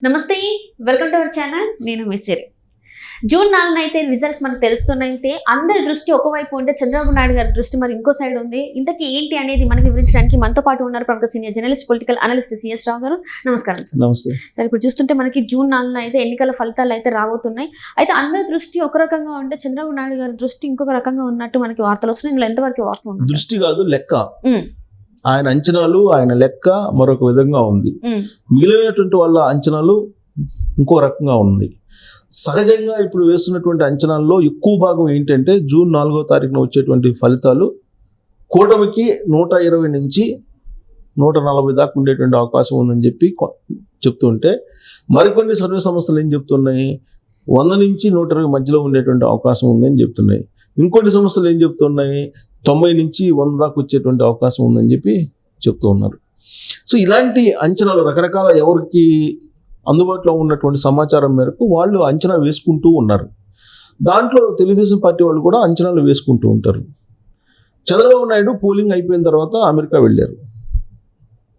నమస్తే, welcome to our channel. నేను మిస్సిరి. June 4 అయితే రిజల్ట్స్ మనకు తెలుస్తున్నాయితే అందరి దృష్టి ఒకవైపు ఉంటే చంద్రబాబు నాయుడు గారి దృష్టి మరి ఇంకో సైడ్ ఉంది. ఇంతకీ ఏంటి అనేది మనకి వివరించడానికి మనతో పాటు ఉన్నారు ప్రముఖ senior journalist, political analyst CS Rao గారు. నమస్కారం సార్. నమస్తే సార్, ఇప్పుడు చూస్తుంటే మనకి జూన్ 4 అయితే ఎన్నికల ఫలితాలు అయితే రాబోతున్నాయి. అయితే అందరి దృష్టి ఒక రకంగా ఉంటే చంద్రబాబు నాయుడు గారి దృష్టి ఇంకొక రకంగా ఉన్నట్టు మనకి వార్తలు వస్తున్నాయి. ఇందులో ఎంతవరకు వాస్తవం? దృష్టి కాదు, లెక్క. ఆయన అంచనాలు, ఆయన లెక్క మరొక విధంగా ఉంది. మిగిలినటువంటి వాళ్ళ అంచనాలు ఇంకో రకంగా ఉంది. సహజంగా ఇప్పుడు వేస్తున్నటువంటి అంచనాల్లో ఎక్కువ భాగం ఏంటంటే జూన్ 4వ తారీఖున వచ్చేటువంటి ఫలితాలు కూటమికి 120 నుంచి 140 దాకా ఉండేటువంటి అవకాశం ఉందని చెప్పి చెప్తుంటే, మరికొన్ని సర్వే సంస్థలు ఏం చెప్తున్నాయి, 100 నుంచి 120 మధ్యలో ఉండేటువంటి అవకాశం ఉందని చెప్తున్నాయి. ఇంకొన్ని సంస్థలు ఏం చెప్తున్నాయి, 90 నుంచి 100 దాకా వచ్చేటువంటి అవకాశం ఉందని చెప్పి చెప్తూ ఉన్నారు. సో ఇలాంటి అంచనాలు రకరకాల ఎవరికి అందుబాటులో ఉన్నటువంటి సమాచారం మేరకు వాళ్ళు అంచనా వేసుకుంటూ ఉన్నారు. దాంట్లో తెలుగుదేశం పార్టీ వాళ్ళు కూడా అంచనాలు వేసుకుంటూ ఉంటారు. చంద్రబాబు నాయుడు పోలింగ్ అయిపోయిన తర్వాత అమెరికా వెళ్ళారు,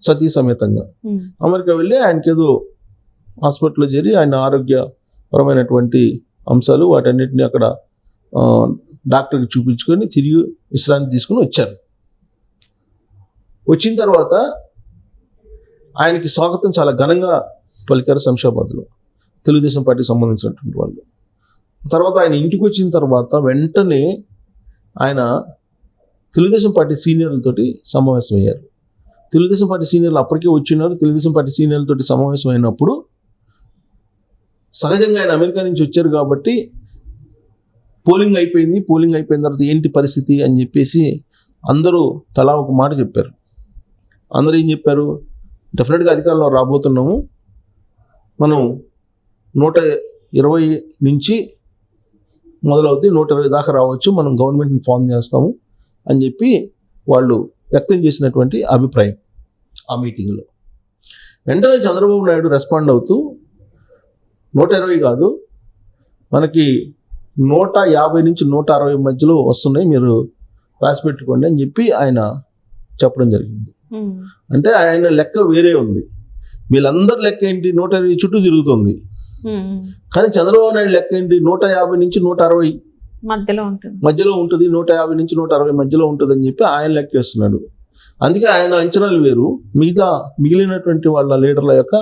సతీ సమేతంగా అమెరికా వెళ్ళి ఆయనకి ఏదో హాస్పిటల్లో చేరి ఆయన ఆరోగ్యపరమైనటువంటి అంశాలు వాటన్నిటిని అక్కడ డాక్టర్కి చూపించుకొని తిరిగి విశ్రాంతి తీసుకుని వచ్చారు. వచ్చిన తర్వాత ఆయనకి స్వాగతం చాలా ఘనంగా పలికారు శంషాబాద్లో తెలుగుదేశం పార్టీకి సంబంధించినటువంటి వాళ్ళు. తర్వాత ఆయన ఇంటికి వచ్చిన తర్వాత వెంటనే ఆయన తెలుగుదేశం పార్టీ సీనియర్లతోటి సమావేశం అయ్యారు. తెలుగుదేశం పార్టీ సీనియర్లు అప్పటికే వచ్చినారు. తెలుగుదేశం పార్టీ సీనియర్లతోటి సమావేశం అయినప్పుడు సహజంగా ఆయన అమెరికా నుంచి వచ్చారు కాబట్టి పోలింగ్ అయిపోయింది, పోలింగ్ అయిపోయిన తర్వాత ఏంటి పరిస్థితి అని చెప్పేసి అందరూ తలా ఒక మాట చెప్పారు. అందరూ ఏం చెప్పారు, డెఫినెట్గా అధికారంలో రాబోతున్నాము, మనం 120 నుంచి మొదలవుతుంది, 120 దాకా రావచ్చు, మనం గవర్నమెంట్ని ఫామ్ చేస్తాము అని చెప్పి వాళ్ళు వ్యక్తం చేసినటువంటి అభిప్రాయం ఆ మీటింగ్లో. వెంటనే చంద్రబాబు నాయుడు రెస్పాండ్ అవుతూ 120 కాదు, మనకి 150 నుంచి 160 మధ్యలో వస్తున్నాయి, మీరు రాసి పెట్టుకోండి అని చెప్పి ఆయన చెప్పడం జరిగింది. అంటే ఆయన లెక్క వేరే ఉంది. వీళ్ళందరి లెక్క ఏంటి, 120 చుట్టూ తిరుగుతుంది. కానీ చంద్రబాబు నాయుడు లెక్క ఏంటి, 150 నుంచి 160 మధ్యలో ఉంటుంది, 150 నుంచి 160 మధ్యలో ఉంటుంది అని చెప్పి ఆయన లెక్క వేస్తున్నాడు. అందుకే ఆయన అంచనాలు వేరు, మిగిలినటువంటి వాళ్ళ లీడర్ల యొక్క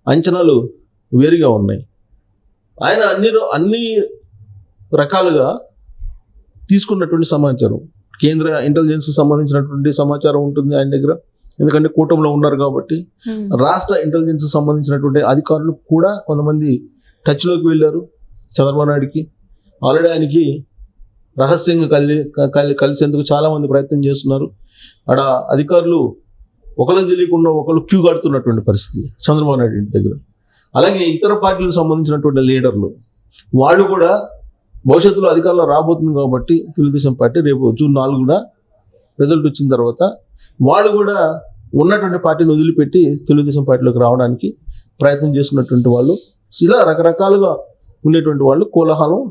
అంచనాలు వేరుగా ఉన్నాయి. ఆయన అన్ని రకాలుగా తీసుకున్నటువంటి సమాచారం, కేంద్ర ఇంటెలిజెన్స్ సంబంధించినటువంటి సమాచారం ఉంటుంది ఆయన దగ్గర, ఎందుకంటే కూటమిలో ఉన్నారు కాబట్టి. రాష్ట్ర ఇంటెలిజెన్స్ సంబంధించినటువంటి అధికారులు కూడా కొంతమంది టచ్లోకి వెళ్ళారు చంద్రబాబు నాయుడికి. ఆల్రెడీ ఆయనకి రహస్యంగా కలిసేందుకు చాలామంది ప్రయత్నం చేస్తున్నారు. అక్కడ అధికారులు ఒకళ్ళు తెలియకుండా ఒకళ్ళు క్యూ కడుతున్నటువంటి పరిస్థితి చంద్రబాబు నాయుడు ఇంటి దగ్గర. అలాగే ఇతర పార్టీలకు సంబంధించినటువంటి లీడర్లు వాళ్ళు కూడా భవిష్యత్తులో అధికారంలో రాబోతుంది కాబట్టి తెలుగుదేశం పార్టీ రేపు జూన్ 4న రిజల్ట్ వచ్చిన తర్వాత వాళ్ళు కూడా ఉన్నటువంటి పార్టీని వదిలిపెట్టి తెలుగుదేశం పార్టీలోకి రావడానికి ప్రయత్నం చేస్తున్నటువంటి వాళ్ళు, ఇలా రకరకాలుగా ఉండేటువంటి వాళ్ళు కోలాహలం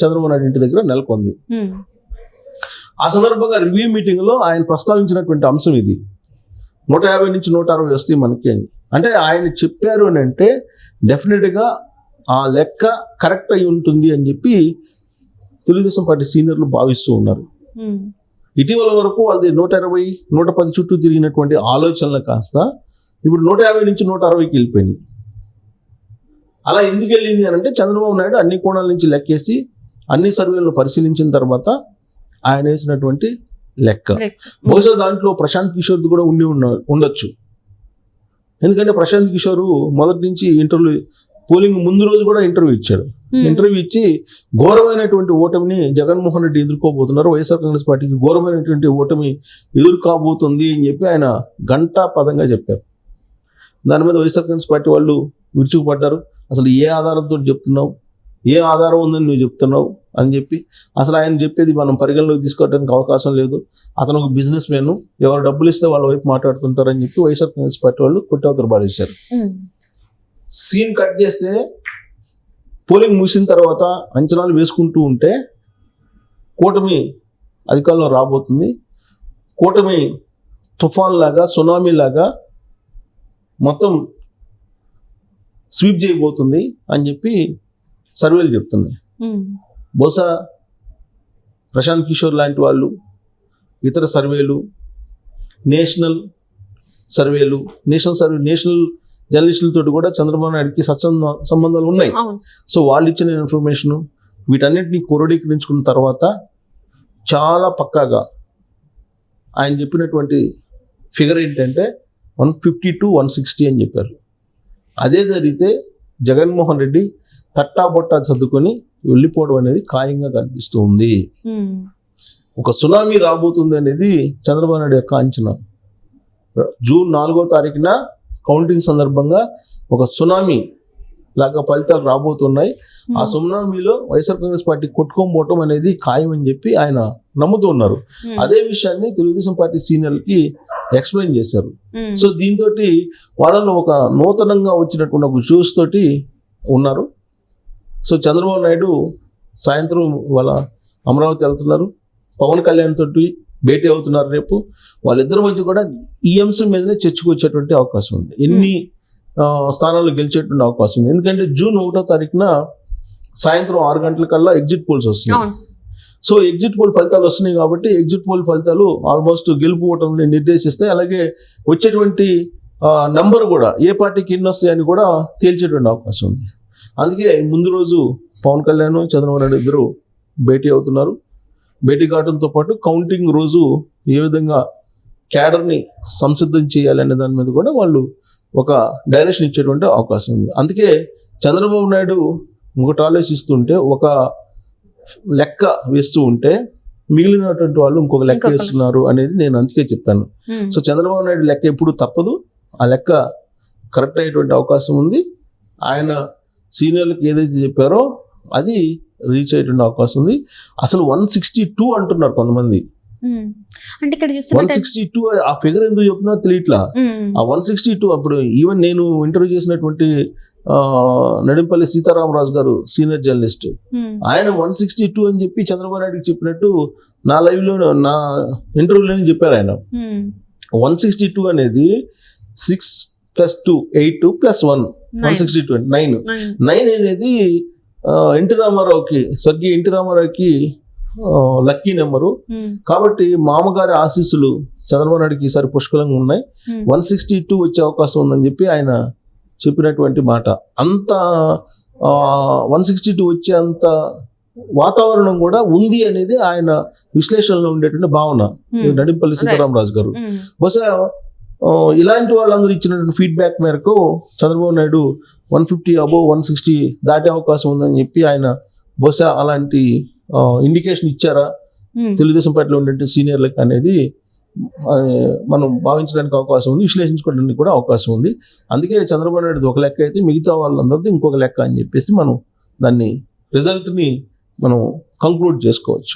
చంద్రబాబు నాయుడు ఇంటి దగ్గర నెలకొంది. ఆ సందర్భంగా రివ్యూ మీటింగ్లో ఆయన ప్రస్తావించినటువంటి అంశం ఇది, 150 నుంచి 160 వస్తాయి మనకి అని. అంటే ఆయన చెప్పారు అని అంటే డెఫినెట్గా ఆ లెక్క కరెక్ట్ అయి ఉంటుంది అని చెప్పి తెలుగుదేశం పార్టీ సీనియర్లు భావిస్తూ ఉన్నారు. ఇటీవల వరకు వాళ్ళది 120, 110 చుట్టూ తిరిగినటువంటి ఆలోచనలు కాస్త ఇప్పుడు 150 నుంచి 160కి వెళ్ళిపోయినాయి. అలా ఎందుకు వెళ్ళింది అని అంటే చంద్రబాబు నాయుడు అన్ని కోణాల నుంచి లెక్కేసి అన్ని సర్వేలను పరిశీలించిన తర్వాత ఆయన వేసినటువంటి లెక్క. బహుశా దాంట్లో ప్రశాంత్ కిషోర్ది కూడా ఉండొచ్చు. ఎందుకంటే ప్రశాంత్ కిషోర్ మొదటి నుంచి పోలింగ్ ముందు రోజు కూడా ఇంటర్వ్యూ ఇచ్చాడు. ఇంటర్వ్యూ ఇచ్చి ఘోరమైనటువంటి ఓటమిని జగన్మోహన్ రెడ్డి ఎదుర్కోబోతున్నారు, వైఎస్ఆర్ కాంగ్రెస్ పార్టీకి ఘోరమైనటువంటి ఓటమి ఎదుర్కోబోతుంది అని చెప్పి ఆయన పదంగా చెప్పారు. దాని మీద వైఎస్ఆర్ కాంగ్రెస్ పార్టీ వాళ్ళు విరుచుకుపడ్డారు. అసలు ఏ ఆధారంతో చెప్తున్నావు, ఏ ఆధారం ఉందని నువ్వు చెప్తున్నావు అని చెప్పి, అసలు ఆయన చెప్పేది మనం పరిగణలోకి తీసుకోవడానికి అవకాశం లేదు, అతను ఒక బిజినెస్ మ్యాన్, ఎవరు డబ్బులు ఇస్తే వాళ్ళ వైపు మాట్లాడుతుంటారని చెప్పి వైఎస్ఆర్ కాంగ్రెస్ పార్టీ వాళ్ళు కొట్టవతలు బాధేశారు. సీన్ కట్ చేస్తే పోలింగ్ ముగిసిన తర్వాత అంచనాలు వేసుకుంటూ ఉంటే కూటమి అధికారంలో రాబోతుంది, కూటమి తుఫాన్ లాగా సునామీ లాగా మొత్తం స్వీప్ చేయబోతుంది అని చెప్పి సర్వేలు చెప్తున్నాయి. బహుశా ప్రశాంత్ కిషోర్ లాంటి వాళ్ళు, ఇతర సర్వేలు, నేషనల్ జర్నలిస్టులతో కూడా చంద్రబాబు నాయుడుకి సంబంధాలు ఉన్నాయి. సో వాళ్ళు ఇచ్చిన ఇన్ఫర్మేషన్ వీటన్నిటిని క్రోడీకరించుకున్న తర్వాత చాలా పక్కాగా ఆయన చెప్పినటువంటి ఫిగర్ ఏంటంటే 150 to 160 అని చెప్పారు. అదే జరిగితే జగన్మోహన్ రెడ్డి తట్టాబొట్టా చదువుకొని వెళ్ళిపోవడం అనేది ఖాయంగా కనిపిస్తూ ఉంది. ఒక సునామీ రాబోతుంది అనేది చంద్రబాబు నాయుడు యొక్క అంచనా. జూన్ 4వ తారీఖున కౌంటింగ్ సందర్భంగా ఒక సునామీ లాగా ఫలితాలు రాబోతున్నాయి. ఆ సునామీలో వైఎస్ఆర్ కాంగ్రెస్ పార్టీ కొట్టుకోబోవటం అనేది ఖాయం అని చెప్పి ఆయన నమ్ముతున్నారు. అదే విషయాన్ని తెలుగుదేశం పార్టీ సీనియర్లకి ఎక్స్ప్లెయిన్ చేశారు. సో దీంతో వాళ్ళలో ఒక నూతనంగా వచ్చినటువంటి ఒక జ్యూస్ తోటి ఉన్నారు. సో చంద్రబాబు నాయుడు సాయంత్రం వాళ్ళ అమరావతి వెళ్తున్నారు, పవన్ కళ్యాణ్ తోటి భేటీ అవుతున్నారు రేపు. వాళ్ళిద్దరి మధ్య కూడా ఈ అంశం మీదనే చర్చకు వచ్చేటువంటి అవకాశం ఉంది. ఎన్ని స్థానాలు గెలిచేటువంటి అవకాశం ఉంది. ఎందుకంటే జూన్ 1వ తారీఖున సాయంత్రం 6 గంటలకల్లా ఎగ్జిట్ పోల్స్ వస్తున్నాయి. సో ఎగ్జిట్ పోల్ ఫలితాలు వస్తున్నాయి కాబట్టి ఎగ్జిట్ పోల్ ఫలితాలు ఆల్మోస్ట్ గెలుపు ఓటమిని నిర్దేశిస్తాయి. అలాగే వచ్చేటువంటి నంబర్ కూడా ఏ పార్టీకి ఎన్ని వస్తాయని కూడా తేల్చేటువంటి అవకాశం ఉంది. అందుకే ముందు రోజు పవన్ కళ్యాణ్, చంద్రబాబు నాయుడు ఇద్దరు భేటీ అవుతున్నారు. భేటీ కావడంతో పాటు కౌంటింగ్ రోజు ఏ విధంగా క్యాడర్ని సంసిద్ధం చేయాలనే దాని మీద కూడా వాళ్ళు ఒక డైరెక్షన్ ఇచ్చేటువంటి అవకాశం ఉంది. అందుకే చంద్రబాబు నాయుడు ఇంకోటి ఆలోచిస్తుంటే, ఒక లెక్క వేస్తూ ఉంటే మిగిలినటువంటి వాళ్ళు ఇంకొక లెక్క వేస్తున్నారు అనేది నేను అందుకే చెప్పాను. సో చంద్రబాబు నాయుడు లెక్క ఎప్పుడు తప్పదు, ఆ లెక్క కరెక్ట్ అయ్యేటువంటి అవకాశం ఉంది. ఆయన సీనియర్లకు ఏదైతే చెప్పారో అది రీచ్ అయ్యేటువంటి అవకాశం ఉంది. అసలు 162 అంటున్నారు కొంతమంది. అంటే ఇక్కడ 162 ఆ ఫిగర్ ఎందుకు చెప్తున్నారు తెలియట్లా. ఆ 162 అప్పుడు ఈవెన్ నేను ఇంటర్వ్యూ చేసినటువంటి నడింపల్లి సీతారామరాజు గారు సీనియర్ జర్నలిస్ట్, ఆయన 162 అని చెప్పి చంద్రబాబు నాయుడుకి చెప్పినట్టు నా లైవ్లో నా ఇంటర్వ్యూలోనే చెప్పారు. ఆయన 162 అనేది 6 + 2 8 + 1 162 9 అనేది ఎన్టీ రామారావుకి, స్వర్గీయ ఎన్టీ రామారావుకి లక్కీ నెంబరు. కాబట్టి మామగారి ఆశీస్సులు చంద్రబాబు నాయుడుకి ఈసారి పుష్కలంగా ఉన్నాయి. 162 వచ్చే అవకాశం ఉందని చెప్పి ఆయన చెప్పినటువంటి మాట. అంత 162 వచ్చే అంత వాతావరణం కూడా ఉంది అనేది ఆయన విశ్లేషణలో ఉండేటువంటి భావన నడింపల్లి సీతారామరాజు గారు. బహుశా ఇలాంటి వాళ్ళందరూ ఇచ్చినటువంటి ఫీడ్బ్యాక్ మేరకు చంద్రబాబు నాయుడు 150 అబోవ్ 160 దాటే అవకాశం ఉందని చెప్పి ఆయన బహుశా అలాంటి ఇండికేషన్ ఇచ్చారా తెలుగుదేశం పార్టీలో ఉండే సీనియర్లకు అనేది మనం భావించడానికి అవకాశం ఉంది, విశ్లేషించుకోవడానికి కూడా అవకాశం ఉంది. అందుకే చంద్రబాబు నాయుడు ఒక లెక్క అయితే మిగతా వాళ్ళందరిది ఇంకొక లెక్క అని చెప్పేసి మనం దాన్ని రిజల్ట్ని మనం కంక్లూడ్ చేసుకోవచ్చు.